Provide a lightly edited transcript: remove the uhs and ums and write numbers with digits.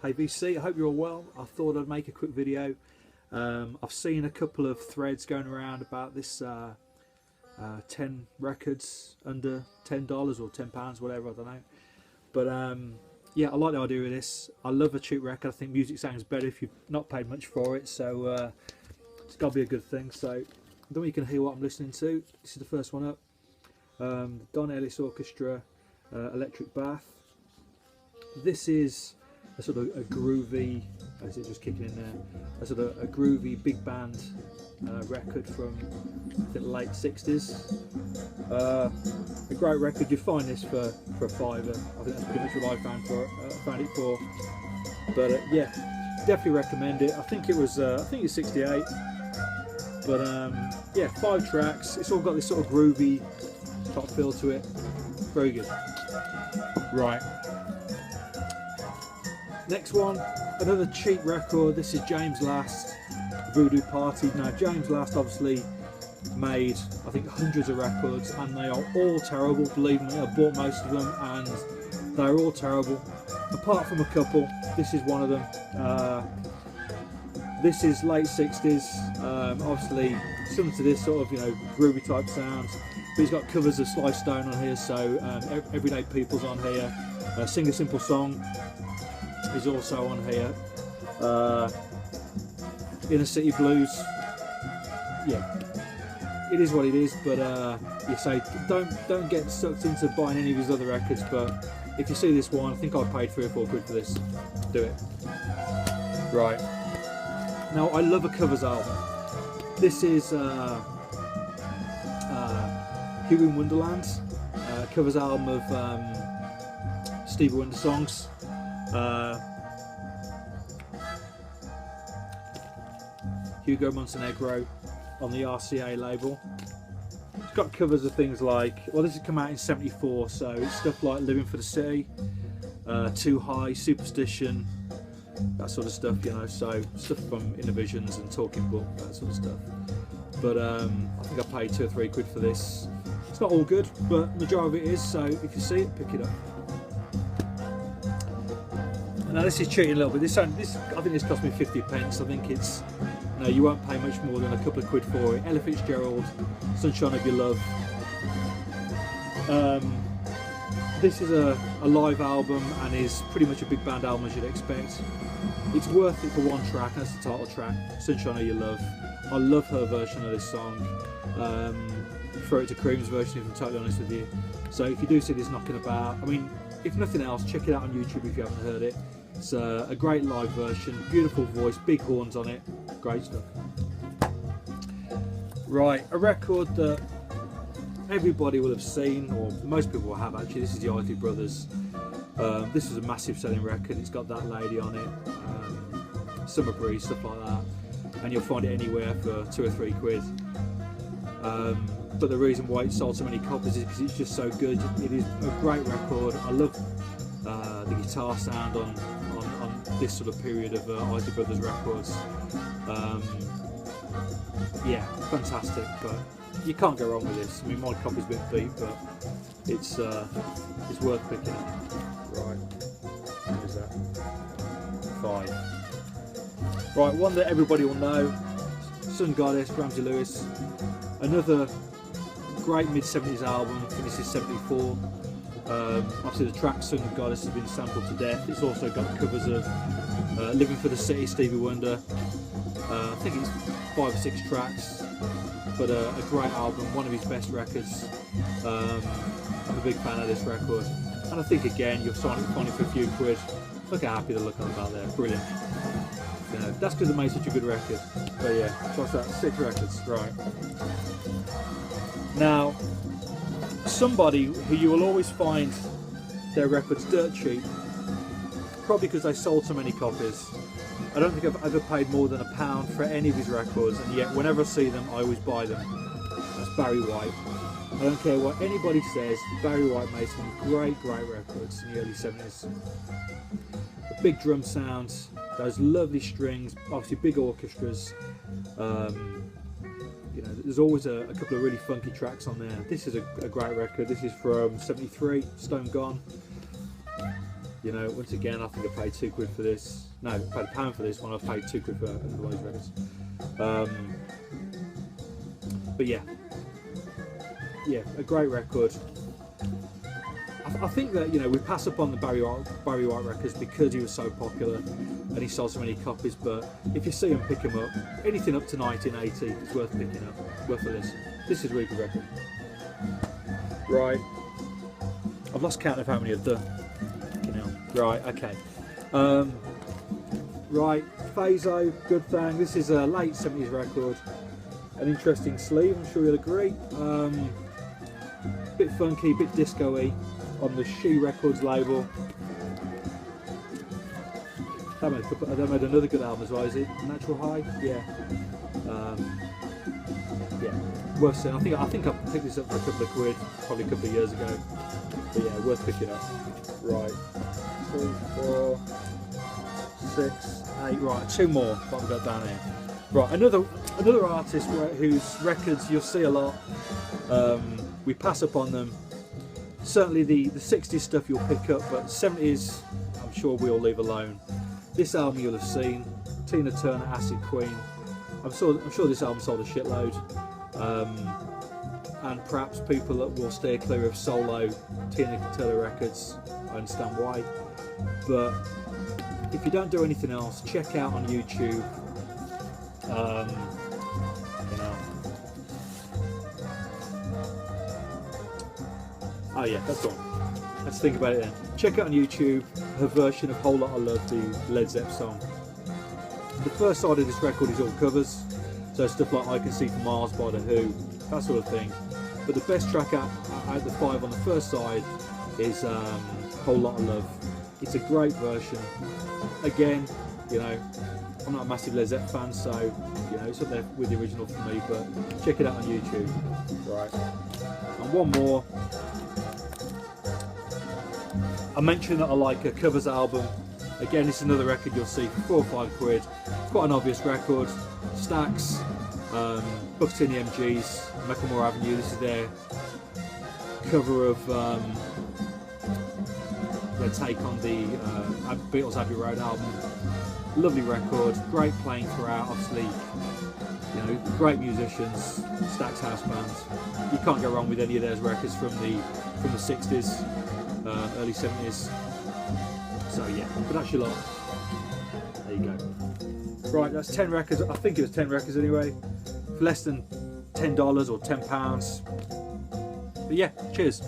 Hey VC, I hope you're all well. I thought I'd make a quick video. I've seen a couple of threads going around about this 10 records under $10 or £10, whatever, I don't know. But yeah, I like the idea of this. I love a cheap record. I think music sounds better if you've not paid much for it, so it's got to be a good thing. So I don't know if you can hear what I'm listening to. This is the first one up. The Ellis Orchestra Electric Bath. This is a sort of a groovy, is it just kicking in there? A sort of a groovy big band record from the late 60s. A great record. You find this for a fiver. I think that's pretty much what I found it for. But yeah, definitely recommend it. I think it's 68. But yeah, 5 tracks. It's all got this sort of groovy top feel to it. Very good. Right. Next one, another cheap record. This is James Last, Voodoo Party. Now James Last obviously made, I think, hundreds of records, and they are all terrible. Believe me, I bought most of them and they're all terrible. Apart from a couple, this is one of them. This is late 60s, obviously similar to this sort of, you know, groovy type sound. But he's got covers of Sly Stone on here, so Everyday People's on here. Sing a Simple Song is also on here. Inner City Blues, yeah, it is what it is. But you say don't get sucked into buying any of his other records. But if you see this one, I think I paid £3 or £4 for this. Do it. Right. Now I love a covers album. This is Hugo in Wonderland, covers album of Stevie Wonder songs. Hugo Montenegro on the RCA label. It's got covers of things like, well, this has come out in '74, so it's stuff like Living for the City, Too High, Superstition, that sort of stuff, you know, so stuff from Innovisions and Talking Book, that sort of stuff. But I think I paid £2 or £3 for this. It's not all good, but majority of it is, so if you see it, pick it up. Now this is cheating a little bit. This I think this cost me 50p. I think it's, no, you won't pay much more than a couple of quid for it. Ellis Fitzgerald, Sunshine of Your Love. This is a live album and is pretty much a big band album as you'd expect. It's worth it for one track, and that's the title track, Sunshine of Your Love. I love her version of this song. Prefer it to Cream's version, if I'm totally honest with you. So if you do see this knocking about, I mean, if nothing else, check it out on YouTube if you haven't heard it. It's a great live version, beautiful voice, big horns on it, great stuff. Right, a record that everybody will have seen, or most people will have actually. This is the Doobie Brothers. This is a massive selling record. It's got That Lady on it, Summer Breeze, stuff like that, and you'll find it anywhere for £2 or £3. But the reason why it sold so many copies is because it's just so good. It is a great record. I love the guitar sound on this sort of period of Doobie Brothers records. Yeah, fantastic. But you can't go wrong with this. I mean, my copy's a bit beat, but it's worth picking up. Right, what is that? 5. Right, one that everybody will know. Sun Goddess, Ramsey Lewis. Another great mid-70s album. I think this is '74. Obviously the track Sun Goddess has been sampled to death. It's also got covers of Living for the City, Stevie Wonder. I think it's 5 or 6 tracks, but a great album, one of his best records. I'm a big fan of this record, and I think again you'll find it for a few quid. Look how happy they look on about there, brilliant. You know, that's because it made such a good record. But yeah, what's that? 6 records, right. Now, somebody who you will always find their records dirt cheap, probably because they sold so many copies. I don't think I've ever paid more than £1 for any of his records, and yet whenever I see them I always buy them. That's Barry White. I don't care what anybody says, Barry White made some great records in the early 70s. The big drum sounds, those lovely strings, obviously big orchestras. You know, there's always a couple of really funky tracks on there. This is a great record. This is from '73, Stone Gone. You know, once again, I think I paid £2 for this. No, I paid £1 for this one. I paid £2 for those records. But yeah, a great record. I think that, you know, we pass up on the Barry White records because he was so popular and he sold so many copies. But if you see him, pick him up. Anything up to 1980 is worth picking up, worth a listen. This is a really good record. Right, I've lost count of how many I've done. Right, okay. Right, Phaso, good thing. This is a late 70s record. An interesting sleeve, I'm sure you'll agree. Bit funky, bit disco-y on the She Records label. They made another good album as well, is it? Natural High? Yeah. Yeah, worth seeing. I think I picked this up for a couple of quid, probably a couple of years ago. But yeah, worth picking up. Right. 2, 4, 6, 8. Right, 2 more. What have we got down here? Right, another artist whose records you'll see a lot. We pass up on them. Certainly the 60s stuff you'll pick up, but 70s I'm sure we'll leave alone. This album you'll have seen, Tina Turner, Acid Queen. I'm sure this album sold a shitload. And perhaps people that will steer clear of solo Tina Turner records. I understand why. But if you don't do anything else, check out on YouTube. You know. Oh yeah, that's all. Let's think about it then. Check out on YouTube her version of Whole Lotta Love, the Led Zepp song. The first side of this record is all covers, so stuff like I Can See from Mars by The Who, that sort of thing. But the best track out of the 5 on the first side is Whole Lotta Love. It's a great version. Again, you know, I'm not a massive Led Zepp fan, so you know it's up there with the original for me. But check it out on YouTube. Right. And one more. I mentioned that I like a covers album. Again, this is another record you'll see for 4 or 5 quid. It's quite an obvious record. Stax, Books in the MGs, Macklemore Avenue. This is their cover of their take on the Beatles Abbey Road album. Lovely record, great playing throughout. Obviously, you know, great musicians, Stax house band. You can't go wrong with any of those records from the 60s, early 70s. So yeah, but that's your lot. There you go. Right, that's 10 records. I think it was 10 records anyway, for less than $10 or £10. But yeah, cheers.